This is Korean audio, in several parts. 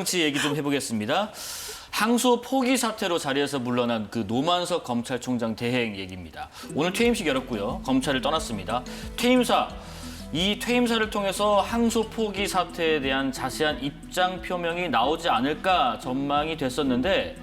정치 얘기 좀 해보겠습니다. 항소 포기 사태로 자리에서 물러난 그 노만석 검찰총장 대행 얘기입니다. 오늘 퇴임식 열었고요. 검찰을 떠났습니다. 이 퇴임사를 통해서 항소 포기 사태에 대한 자세한 입장 표명이 나오지 않을까 전망이 됐었는데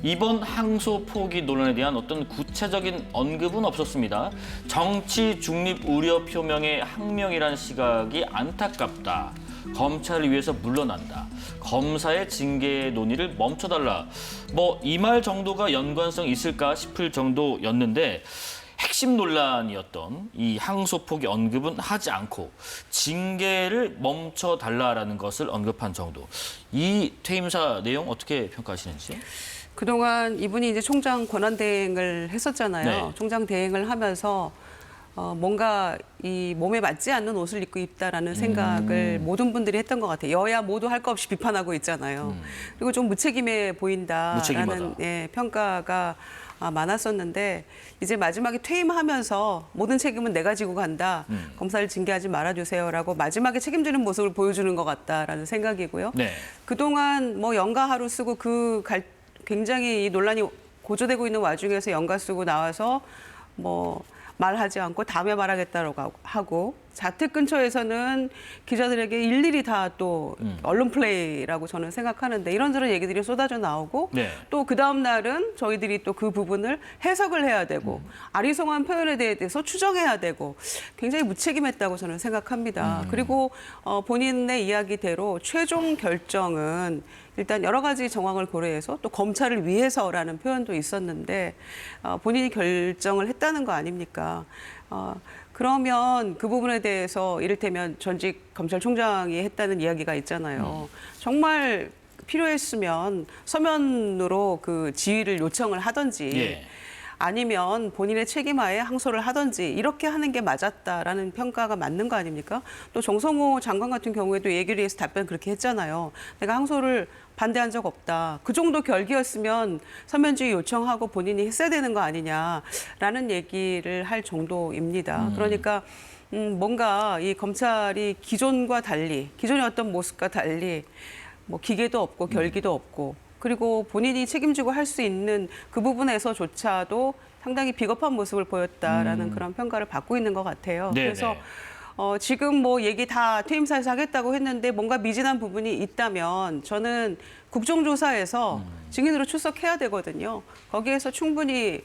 이번 항소 포기 논란에 대한 어떤 구체적인 언급은 없었습니다. 정치 중립 우려 표명의 항명이란 시각이 안타깝다. 검찰을 위해서 물러난다. 검사의 징계 논의를 멈춰달라. 이 말 정도가 연관성 있을까 싶을 정도였는데 핵심 논란이었던 이 항소 포기 언급은 하지 않고 징계를 멈춰달라라는 것을 언급한 정도. 이 퇴임사 내용 어떻게 평가하시는지요? 그동안 이분이 이제 총장 권한대행을 했었잖아요. 네. 총장 대행을 하면서 뭔가 이 몸에 맞지 않는 옷을 입고 있다라는 생각을 모든 분들이 했던 것 같아요. 여야 모두 할 거 없이 비판하고 있잖아요. 그리고 좀 무책임해 보인다라는 무책임하다. 평가가 많았었는데 이제 마지막에 퇴임하면서 모든 책임은 내가 지고 간다. 검사를 징계하지 말아주세요라고 마지막에 책임지는 모습을 보여주는 것 같다라는 생각이고요. 네. 그동안 연가 하루 쓰고 굉장히 이 논란이 고조되고 있는 와중에서 연가 쓰고 나와서 말하지 않고 다음에 말하겠다라고 하고 자택 근처에서는 기자들에게 일일이 다 또 언론 플레이라고 저는 생각하는데 이런저런 얘기들이 쏟아져 나오고 네. 또 그 다음 날은 저희들이 또 그 부분을 해석을 해야 되고 아리송한 표현에 대해서 추정해야 되고 굉장히 무책임했다고 저는 생각합니다. 그리고 본인의 이야기대로 최종 결정은 일단 여러 가지 정황을 고려해서 또 검찰을 위해서라는 표현도 있었는데 본인이 결정을 했다는 거 아닙니까? 그러면 그 부분에 대해서 이를테면 전직 검찰총장이 했다는 이야기가 있잖아요. 정말 필요했으면 서면으로 그 지휘를 요청을 하든지 예. 아니면 본인의 책임하에 항소를 하든지 이렇게 하는 게 맞았다라는 평가가 맞는 거 아닙니까? 또 정성호 장관 같은 경우에도 얘기를 해서 답변 그렇게 했잖아요. 내가 항소를 반대한 적 없다. 그 정도 결기였으면 서면지휘 요청하고 본인이 했어야 되는 거 아니냐라는 얘기를 할 정도입니다. 그러니까 뭔가 이 검찰이 기존과 달리, 기존의 어떤 모습과 달리 기계도 없고 결기도 없고 그리고 본인이 책임지고 할 수 있는 그 부분에서조차도 상당히 비겁한 모습을 보였다라는 그런 평가를 받고 있는 것 같아요. 네네. 그래서 지금 얘기 다 퇴임사에서 하겠다고 했는데 뭔가 미진한 부분이 있다면 저는 국정조사에서 증인으로 출석해야 되거든요. 거기에서 충분히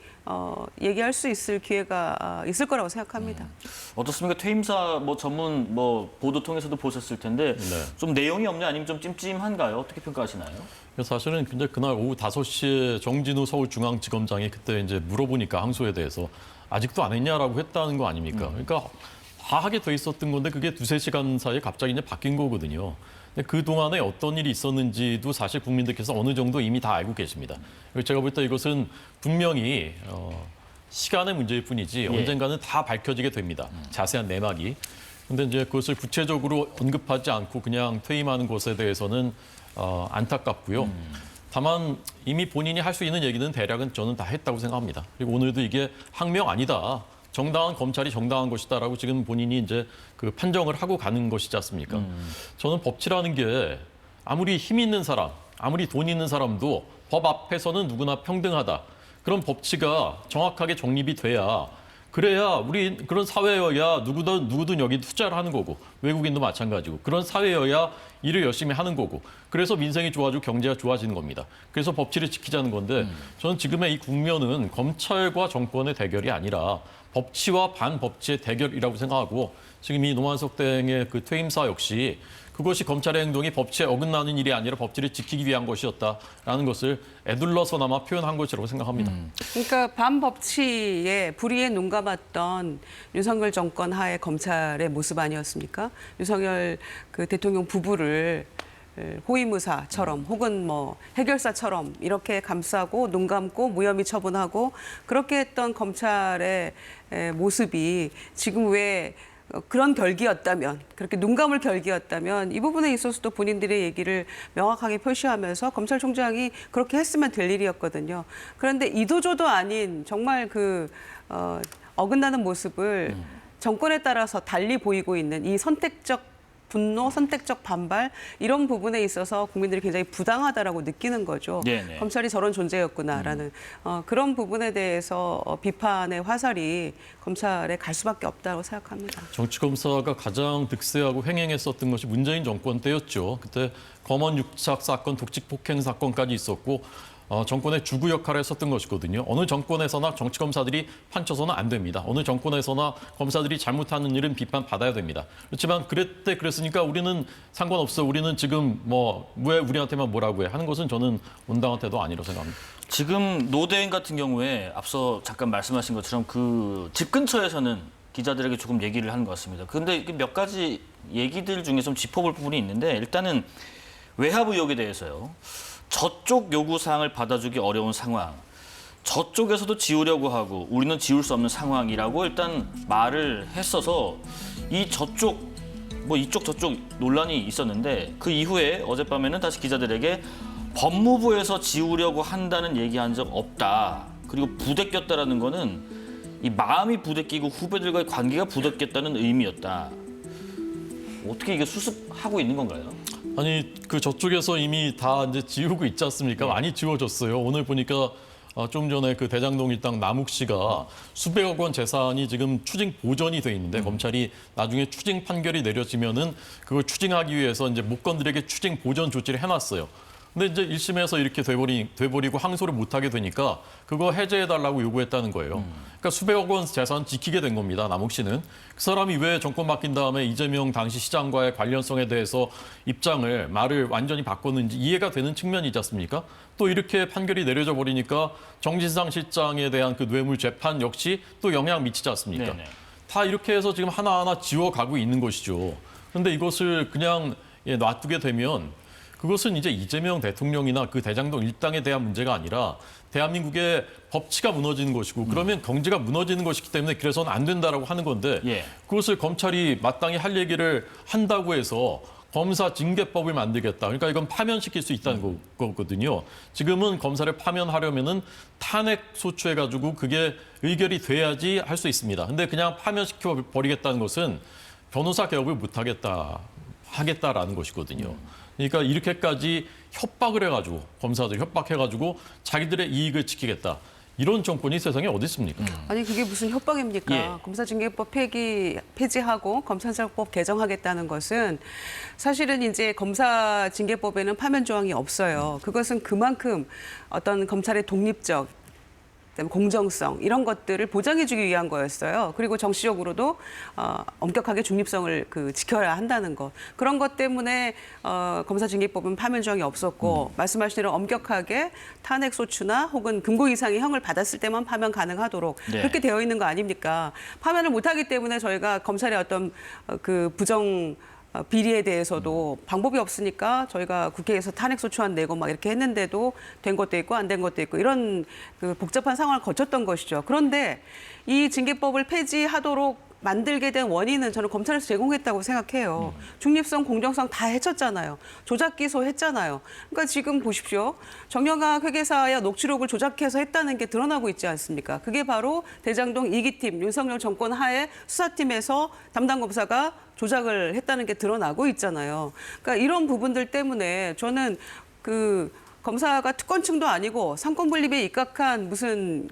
얘기할 수 있을 기회가 있을 거라고 생각합니다. 어떻습니까? 퇴임사 전문 보도 통해서도 보셨을 텐데 네. 좀 내용이 없냐 아니면 좀 찜찜한가요? 어떻게 평가하시나요? 사실은 근데 그날 오후 5시에 정진우 서울중앙지검장이 그때 이제 물어보니까 항소에 대해서 아직도 안 했냐라고 했다는 거 아닙니까? 그러니까 다 하게 돼 있었던 건데 그게 2~3시간 사이에 갑자기 이제 바뀐 거거든요. 근데 그동안에 어떤 일이 있었는지도 사실 국민들께서 어느 정도 이미 다 알고 계십니다. 그리고 제가 볼 때 이것은 분명히 시간의 문제일 뿐이지 예. 언젠가는 다 밝혀지게 됩니다. 자세한 내막이. 근데 이제 그것을 구체적으로 언급하지 않고 그냥 퇴임하는 것에 대해서는 안타깝고요. 다만 이미 본인이 할 수 있는 얘기는 대략은 저는 다 했다고 생각합니다. 그리고 오늘도 이게 항명 아니다. 정당한 검찰이 정당한 것이다라고 지금 본인이 이제 그 판정을 하고 가는 것이지 않습니까? 저는 법치라는 게 아무리 힘 있는 사람, 아무리 돈 있는 사람도 법 앞에서는 누구나 평등하다. 그런 법치가 정확하게 정립이 돼야 그래야 우리 그런 사회여야 누구든 여기 투자를 하는 거고 외국인도 마찬가지고 그런 사회여야 일을 열심히 하는 거고 그래서 민생이 좋아지고 경제가 좋아지는 겁니다. 그래서 법치를 지키자는 건데 저는 지금의 이 국면은 검찰과 정권의 대결이 아니라 법치와 반법치의 대결이라고 생각하고 지금 이 노만석 대행의 그 퇴임사 역시 그것이 검찰의 행동이 법치에 어긋나는 일이 아니라 법치를 지키기 위한 것이었다라는 것을 애둘러서나마 표현한 것이라고 생각합니다. 그러니까 반법치에 불의에 눈 감았던 윤석열 정권 하에 검찰의 모습 아니었습니까? 윤석열 그 대통령 부부를 호위무사처럼 혹은 해결사처럼 이렇게 감싸고 눈 감고 무혐의 처분하고 그렇게 했던 검찰의 모습이 지금 왜 그런 결기였다면, 그렇게 눈 감을 결기였다면 이 부분에 있어서도 본인들의 얘기를 명확하게 표시하면서 검찰총장이 그렇게 했으면 될 일이었거든요. 그런데 이도저도 아닌 정말 어긋나는 모습을 정권에 따라서 달리 보이고 있는 이 선택적 분노, 선택적 반발 이런 부분에 있어서 국민들이 굉장히 부당하다라고 느끼는 거죠. 네네. 검찰이 저런 존재였구나라는 그런 부분에 대해서 비판의 화살이 검찰에 갈 수밖에 없다고 생각합니다. 정치검사가 가장 득세하고 횡행했었던 것이 문재인 정권 때였죠. 그때 검언 육착 사건, 독직 폭행 사건까지 있었고 정권의 주구 역할을 했었던 것이거든요. 어느 정권에서나 정치검사들이 판쳐서는 안 됩니다. 어느 정권에서나 검사들이 잘못하는 일은 비판받아야 됩니다. 그렇지만 그랬으니까 우리는 상관없어. 우리는 지금 왜 우리한테만 뭐라고 해 하는 것은 저는 온당한 태도 아니라고 생각합니다. 지금 노대행 같은 경우에 앞서 잠깐 말씀하신 것처럼 그 집 근처에서는 기자들에게 조금 얘기를 하는 것 같습니다. 그런데 몇 가지 얘기들 중에 좀 짚어볼 부분이 있는데 일단은 외압 의혹에 대해서요. 저쪽 요구사항을 받아주기 어려운 상황, 저쪽에서도 지우려고 하고 우리는 지울 수 없는 상황이라고 일단 말을 했어서 이 저쪽, 이쪽 저쪽 논란이 있었는데 그 이후에 어젯밤에는 다시 기자들에게 법무부에서 지우려고 한다는 얘기한 적 없다. 그리고 부대꼈다라는 거는 이 마음이 부대끼고 후배들과의 관계가 부대꼈다는 의미였다. 어떻게 이게 수습하고 있는 건가요? 아니 그 저쪽에서 이미 다 이제 지우고 있지 않습니까? 많이 지워졌어요. 오늘 보니까 좀 전에 그 대장동 일당 남욱 씨가 수백억 원 재산이 지금 추징 보전이 돼 있는데 검찰이 나중에 추징 판결이 내려지면은 그걸 추징하기 위해서 이제 목건들에게 추징 보전 조치를 해놨어요. 근데 이제 1심에서 이렇게 돼버리고 항소를 못하게 되니까 그거 해제해달라고 요구했다는 거예요. 그러니까 수백억 원 재산 지키게 된 겁니다. 남욱 씨는. 그 사람이 왜 정권 바뀐 다음에 이재명 당시 시장과의 관련성에 대해서 말을 완전히 바꿨는지 이해가 되는 측면이지 않습니까? 또 이렇게 판결이 내려져 버리니까 정진상 실장에 대한 그 뇌물 재판 역시 또 영향 미치지 않습니까? 네네. 다 이렇게 해서 지금 하나하나 지워가고 있는 것이죠. 그런데 이것을 그냥 놔두게 되면 그것은 이제 이재명 대통령이나 그 대장동 일당에 대한 문제가 아니라 대한민국의 법치가 무너지는 것이고 그러면 경제가 무너지는 것이기 때문에 그래서는 안 된다라고 하는 건데 예. 그것을 검찰이 마땅히 할 얘기를 한다고 해서 검사 징계법을 만들겠다. 그러니까 이건 파면시킬 수 있다는 거거든요. 지금은 검사를 파면하려면은 탄핵 소추해가지고 그게 의결이 돼야지 할 수 있습니다. 근데 그냥 파면시켜 버리겠다는 것은 변호사 개업을 하겠다라는 것이거든요. 그러니까 이렇게까지 협박을 해가지고 검사들 협박해가지고 자기들의 이익을 지키겠다. 이런 정권이 세상에 어디 있습니까? 아니 그게 무슨 협박입니까? 예. 검사징계법 폐지하고 검찰청법 개정하겠다는 것은 사실은 이제 검사징계법에는 파면 조항이 없어요. 그것은 그만큼 어떤 검찰의 독립적 그다음에 공정성 이런 것들을 보장해주기 위한 거였어요. 그리고 정치적으로도 엄격하게 중립성을 지켜야 한다는 것. 그런 것 때문에 검사징계법은 파면 조항이 없었고 말씀하신 대로 엄격하게 탄핵 소추나 혹은 금고 이상의 형을 받았을 때만 파면 가능하도록 네. 그렇게 되어 있는 거 아닙니까? 파면을 못하기 때문에 저희가 검찰의 어떤 부정 비리에 대해서도 방법이 없으니까 저희가 국회에서 탄핵소추안 내고 막 이렇게 했는데도 된 것도 있고 안 된 것도 있고 이런 복잡한 상황을 거쳤던 것이죠. 그런데 이 징계법을 폐지하도록 만들게 된 원인은 저는 검찰에서 제공했다고 생각해요. 중립성, 공정성 다 해쳤잖아요. 조작 기소했잖아요. 그러니까 지금 보십시오. 정영학 회계사의 녹취록을 조작해서 했다는 게 드러나고 있지 않습니까? 그게 바로 대장동 2기팀 윤석열 정권 하에 수사팀에서 담당 검사가 조작을 했다는 게 드러나고 있잖아요. 그러니까 이런 부분들 때문에 저는 검사가 특권층도 아니고 상권분립에 입각한 무슨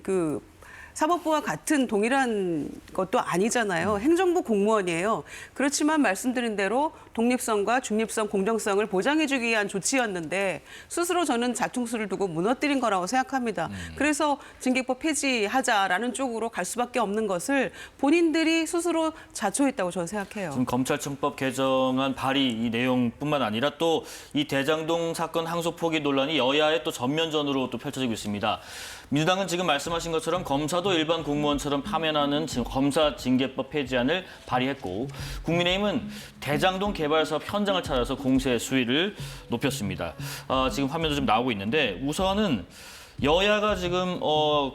사법부와 같은 동일한 것도 아니잖아요. 행정부 공무원이에요. 그렇지만 말씀드린 대로 독립성과 중립성, 공정성을 보장해주기 위한 조치였는데 스스로 저는 자충수를 두고 무너뜨린 거라고 생각합니다. 그래서 징계법 폐지하자라는 쪽으로 갈 수밖에 없는 것을 본인들이 스스로 자초했다고 저는 생각해요. 지금 검찰청법 개정안 발의 이 내용뿐만 아니라 또 이 대장동 사건 항소 포기 논란이 여야의 또 전면전으로 또 펼쳐지고 있습니다. 민주당은 지금 말씀하신 것처럼 검사도 일반 공무원처럼 파면하는 검사 징계법 폐지안을 발의했고 국민의힘은 대장동 개발 사업 현장을 찾아서 공세 수위를 높였습니다. 지금 화면도 좀 나오고 있는데 우선은 여야가 지금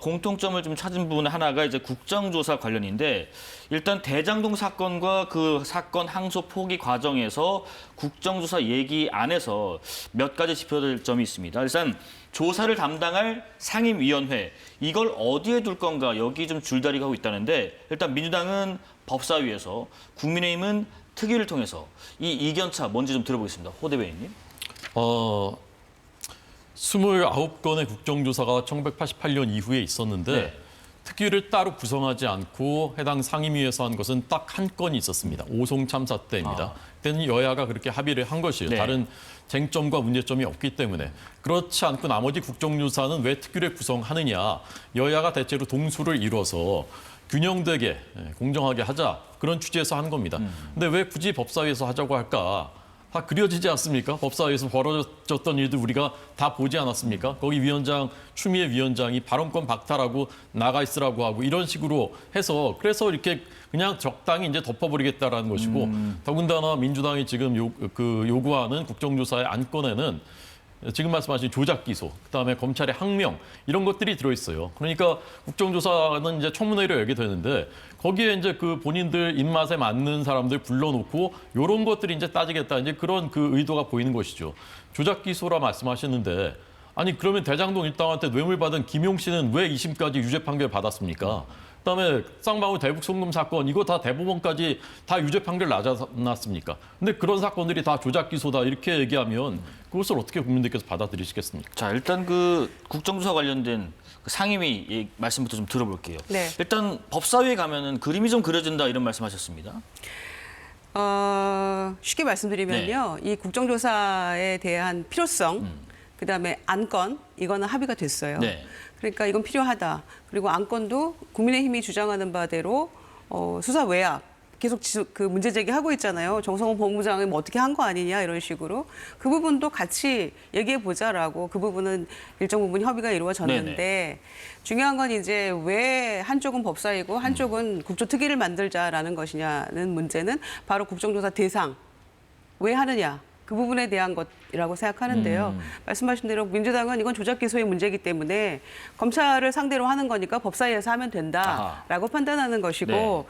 공통점을 좀 찾은 부분 하나가 이제 국정조사 관련인데 일단 대장동 사건과 그 사건 항소 포기 과정에서 국정조사 얘기 안에서 몇 가지 짚어볼 점이 있습니다. 일단 조사를 담당할 상임위원회 이걸 어디에 둘 건가 여기 좀 줄다리가 하고 있다는데 일단 민주당은 법사위에서 국민의힘은 특위를 통해서 이 이견차 뭔지 좀 들어보겠습니다. 호 대변인님. 29건의 국정조사가 1988년 이후에 있었는데 네. 특위를 따로 구성하지 않고 해당 상임위에서 한 것은 딱 한 건이 있었습니다. 오송 참사 때입니다. 그때는 여야가 그렇게 합의를 한 것이에요. 네. 다른 쟁점과 문제점이 없기 때문에. 그렇지 않고 나머지 국정조사는 왜 특위를 구성하느냐. 여야가 대체로 동수를 이뤄서 균형되게 공정하게 하자. 그런 취지에서 한 겁니다. 근데 왜 굳이 법사위에서 하자고 할까? 다 그려지지 않습니까? 법사위에서 벌어졌던 일들 우리가 다 보지 않았습니까? 거기 위원장, 추미애 위원장이 발언권 박탈하고 나가 있으라고 하고 이런 식으로 해서 그래서 이렇게 그냥 적당히 이제 덮어버리겠다라는 것이고 더군다나 민주당이 지금 요구하는 국정조사의 안건에는 지금 말씀하신 조작 기소, 그다음에 검찰의 항명 이런 것들이 들어있어요. 그러니까 국정조사는 이제 청문회로 열게 되는데 거기에 이제 그 본인들 입맛에 맞는 사람들 불러놓고 이런 것들이 이제 따지겠다 이제 그런 그 의도가 보이는 것이죠. 조작 기소라 말씀하셨는데 아니 그러면 대장동 일당한테 뇌물 받은 김용 씨는 왜 2심까지 유죄 판결 받았습니까? 그다음에 쌍방울 대북 송금 사건 이거 다 대법원까지 다 유죄 판결 나잖았습니까? 근데 그런 사건들이 다 조작 기소다 이렇게 얘기하면 그것을 어떻게 국민들께서 받아들이시겠습니까? 자, 일단 그 국정조사 관련된 그 상임위 말씀부터 좀 들어볼게요. 네. 일단 법사위에 가면은 그림이 좀 그려진다 이런 말씀하셨습니다. 쉽게 말씀드리면요. 이 국정조사에 대한 필요성, 그다음에 안건, 이거는 합의가 됐어요. 네. 그러니까 이건 필요하다. 그리고 안건도 국민의힘이 주장하는 바대로 수사 외압, 계속 그 문제 제기하고 있잖아요. 정성호 법무장이 뭐 어떻게 한 거 아니냐 이런 식으로. 그 부분도 같이 얘기해 보자라고 그 부분은 일정 부분 협의가 이루어졌는데 네네. 중요한 건 이제 왜 한쪽은 법사위고 한쪽은 국조특위를 만들자라는 것이냐는 문제는 바로 국정조사 대상 왜 하느냐. 그 부분에 대한 것이라고 생각하는데요. 말씀하신 대로 민주당은 이건 조작 기소의 문제이기 때문에 검찰을 상대로 하는 거니까 법사위에서 하면 된다라고 판단하는 것이고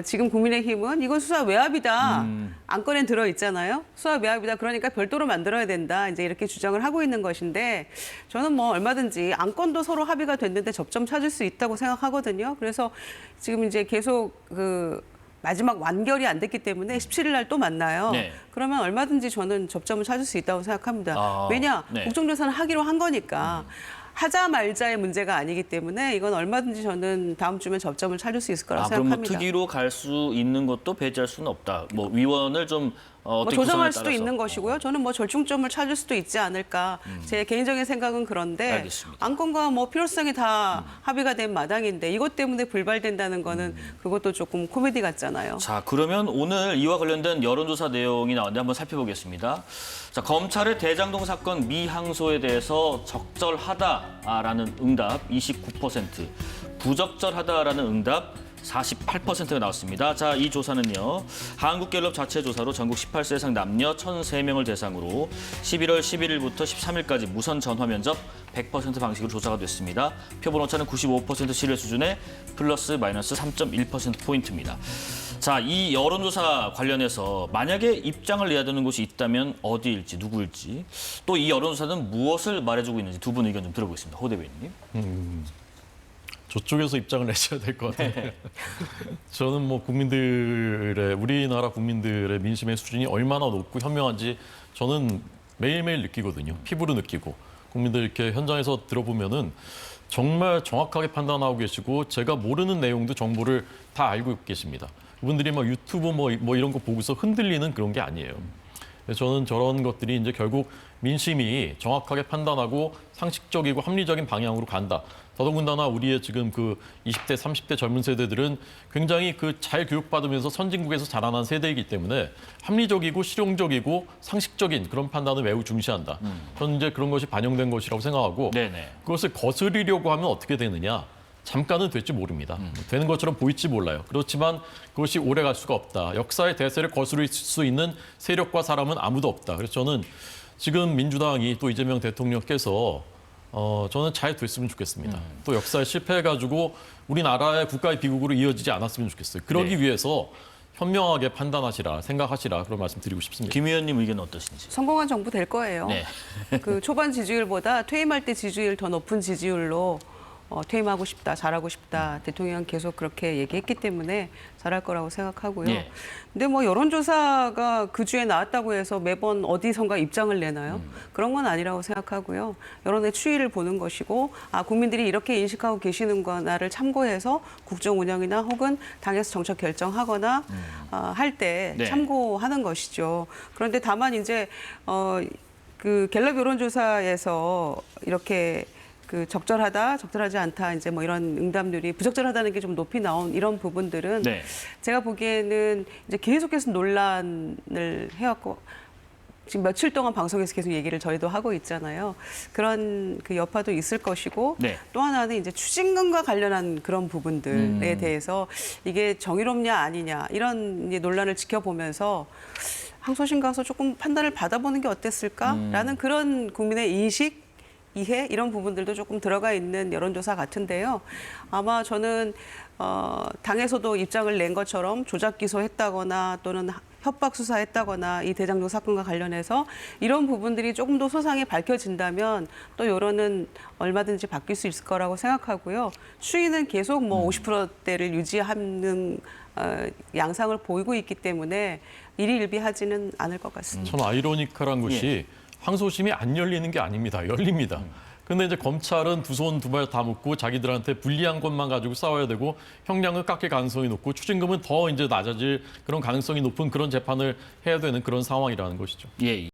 지금 국민의힘은 이건 수사 외압이다. 안건엔 들어 있잖아요. 수사 외압이다. 그러니까 별도로 만들어야 된다. 이제 이렇게 주장을 하고 있는 것인데 저는 뭐 얼마든지 안건도 서로 합의가 됐는데 접점 찾을 수 있다고 생각하거든요. 그래서 지금 이제 계속 마지막 완결이 안 됐기 때문에 17일 날 또 만나요. 네. 그러면 얼마든지 저는 접점을 찾을 수 있다고 생각합니다. 왜냐? 네. 국정조사는 하기로 한 거니까. 하자 말자의 문제가 아니기 때문에 이건 얼마든지 저는 다음 주면 접점을 찾을 수 있을 거라고 그럼 생각합니다. 뭐 특위로 갈 수 있는 것도 배제할 수는 없다. 뭐 위원을 좀 어떻게 조정할 구성에 수도 따라서. 있는 것이고요. 저는 뭐 절충점을 찾을 수도 있지 않을까. 제 개인적인 생각은 그런데 알겠습니다. 안건과 뭐 필요성이 다 합의가 된 마당인데 이것 때문에 불발된다는 거는 그것도 조금 코미디 같잖아요. 자, 그러면 오늘 이와 관련된 여론조사 내용이 나왔는데 한번 살펴보겠습니다. 자, 검찰의 대장동 사건 미항소에 대해서 적절하다라는 응답 29%, 부적절하다라는 응답 48%가 나왔습니다. 자, 이 조사는요. 한국갤럽 자체 조사로 전국 18세 이상 남녀 1,003명을 대상으로 11월 11일부터 13일까지 무선 전화 면접 100% 방식으로 조사가 됐습니다. 표본 오차는 95% 신뢰 수준의 플러스 마이너스 3.1%포인트입니다. 자, 이 여론조사 관련해서 만약에 입장을 내야 되는 곳이 있다면 어디일지 누구일지 또 이 여론조사는 무엇을 말해주고 있는지 두 분 의견 좀 들어보겠습니다. 호 대변인님. 저쪽에서 입장을 내셔야 될 것 같은데 저는 뭐 우리나라 국민들의 민심의 수준이 얼마나 높고 현명한지 저는 매일매일 느끼거든요. 피부로 느끼고 국민들 이렇게 현장에서 들어보면은 정말 정확하게 판단하고 계시고 제가 모르는 내용도 정보를 다 알고 계십니다. 그분들이 막 유튜브 뭐 이런 거 보고서 흔들리는 그런 게 아니에요. 그래서 저는 저런 것들이 이제 결국 민심이 정확하게 판단하고 상식적이고 합리적인 방향으로 간다. 더더군다나 우리의 지금 그 20대, 30대 젊은 세대들은 굉장히 잘 교육받으면서 선진국에서 자라난 세대이기 때문에 합리적이고 실용적이고 상식적인 그런 판단을 매우 중시한다. 저는 이제 그런 것이 반영된 것이라고 생각하고 네네. 그것을 거스르려고 하면 어떻게 되느냐. 잠깐은 될지 모릅니다. 되는 것처럼 보일지 몰라요. 그렇지만 그것이 오래 갈 수가 없다. 역사의 대세를 거스를 수 있는 세력과 사람은 아무도 없다. 그래서 저는 지금 민주당이 또 이재명 대통령께서 저는 잘 됐으면 좋겠습니다. 또 역사에 실패해가지고 우리나라의 국가의 비극으로 이어지지 않았으면 좋겠어요. 그러기 네. 위해서 현명하게 판단하시라, 생각하시라 그런 말씀 드리고 싶습니다. 김 의원님 의견은 어떠신지? 성공한 정부 될 거예요. 네. 그 초반 지지율보다 퇴임할 때 지지율 더 높은 지지율로 퇴임하고 싶다, 잘하고 싶다. 대통령 계속 그렇게 얘기했기 때문에 잘할 거라고 생각하고요. 예. 근데 뭐 여론조사가 그 주에 나왔다고 해서 매번 어디선가 입장을 내나요? 그런 건 아니라고 생각하고요. 여론의 추이를 보는 것이고, 국민들이 이렇게 인식하고 계시는구나를 참고해서 국정 운영이나 혹은 당에서 정책 결정하거나 할 때 네. 참고하는 것이죠. 그런데 다만 이제 그 갤럽 여론조사에서 이렇게 그 적절하지 않다, 이제 뭐 이런 응답률이 부적절하다는 게 좀 높이 나온 이런 부분들은 네. 제가 보기에는 이제 계속해서 논란을 해왔고 지금 며칠 동안 방송에서 계속 얘기를 저희도 하고 있잖아요. 그런 그 여파도 있을 것이고 네. 또 하나는 이제 추징금과 관련한 그런 부분들에 대해서 이게 정의롭냐 아니냐 이런 이제 논란을 지켜보면서 항소심 가서 조금 판단을 받아보는 게 어땠을까라는 그런 국민의 인식 이해 이런 부분들도 조금 들어가 있는 여론조사 같은데요. 아마 저는 당에서도 입장을 낸 것처럼 조작 기소했다거나 또는 협박 수사했다거나 이 대장동 사건과 관련해서 이런 부분들이 조금 더 소상히 밝혀진다면 또 여론은 얼마든지 바뀔 수 있을 거라고 생각하고요. 추이는 계속 뭐 50%대를 유지하는 양상을 보이고 있기 때문에 일희일비하지는 않을 것 같습니다. 참 아이러니컬한 것이 항소심이 안 열리는 게 아닙니다. 열립니다. 근데 이제 검찰은 두 손 두 발 다 묶고 자기들한테 불리한 것만 가지고 싸워야 되고 형량은 깎일 가능성이 높고 추징금은 더 이제 낮아질 그런 가능성이 높은 그런 재판을 해야 되는 그런 상황이라는 것이죠. 예.